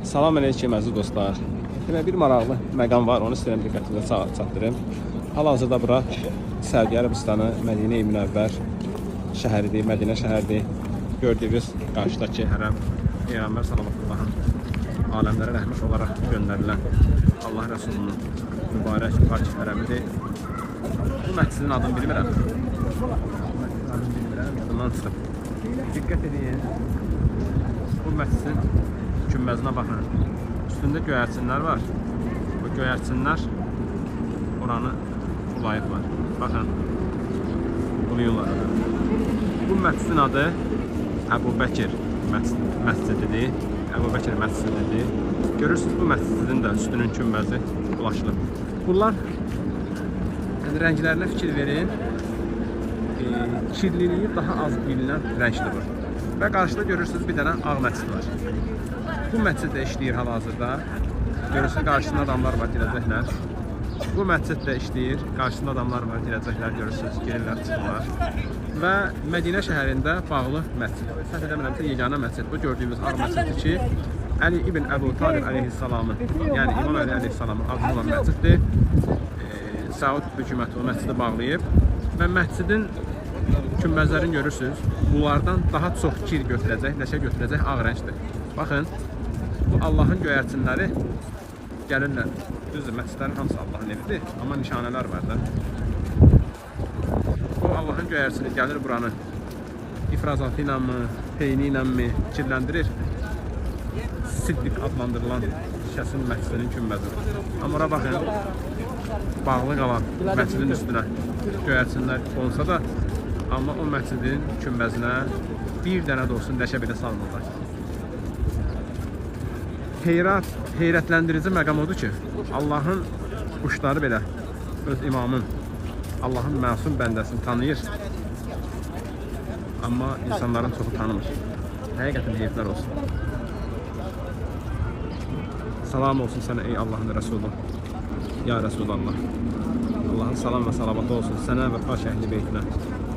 Salam aleyküm əziz dostlar. Yine bir maraqlı məqam var, onu sizin diqqətinizə çatdırım. Hal-hazırda bura Səudiyyə Ərəbistanı Mədinə-i Münəvvər şəhəridir, Mədinə şəhəridir. Gördüyünüz qarşıdakı hərəm Peyğəmbər sallallahu aləmlərə rəhmət olaraq göndərilən Allah Rəsulunun mübarək pak hərəmidir. Bu məscidin adını bilmirəm. Yadımdan çıxıb. Diqqət edin. Bu məscidin günbəzinə baxın. Üstündə göyərçinlər var. Bu göyərçinlər oranı ulayıblar. Baxın. Uluyurlar. Bu məscidin adı Əbu Bəkir məscididir. Əbu Bəkir məscididir. Görürsünüz, bu məscidin də üstünün günbəzi ulaşılıb. Bunlar rənglərinə fikir verin. Kirliliyi daha az bilinən rəngdir. Və qarşıda görürsünüz bir dənə ağ məscid var. Bu məscid də işləyir hal-hazırda. Görürsünüz, qarşısında adamlar var, girəcəklər. Bu məscid də işləyir. Qarşısında adamlar var, girəcəklər. Görürsünüz, girirlər, çıxırlar. Və Mədinə şəhərində bağlı məscid. Səhv edəmirəmsə, yeganə məscid. Bu gördüyümüz ağ məsciddir ki, Əli ibn Əbu Talib əleyhissalamın, yəni İmam Əli əleyhissalamın adlı olan məsciddir. Saud hökuməti o məscidi bağlayıb və məscidin günbəzlərini görürsünüz. Bunlardan daha çox kir götürəcək, ləşə götürəcək ağ rəngdir. Baxın, bu Allahın göyərçinləri gəlirlər. Düzdür, məscidlərin hamısı Allahın evidir, amma nişanələr var da. Bu Allahın göyərçini gəlir buranı ifrazatı ilə mi, peyni ilə mi kirləndirir. Siddiq adlandırılan şəxsin məscidinin günbəzidir. Amma ora baxın, bağlı qalan məscidin üstünə göyərçinlər olsa da, amma o məscidin günbəzinə bir dənə də olsun ləşə belə salmırlar. Heyrətləndirici məqam odur ki, Allahın quşları belə öz imamın, Allahın məsum bəndəsini tanıyır, amma insanların çoxu tanımır. Həqiqətən heyflər olsun. Salam olsun sənə ey Allahın Rəsulü, ya Rəsulallah. Allahın salam və salavatı olsun sənə və pak əhli beytinə.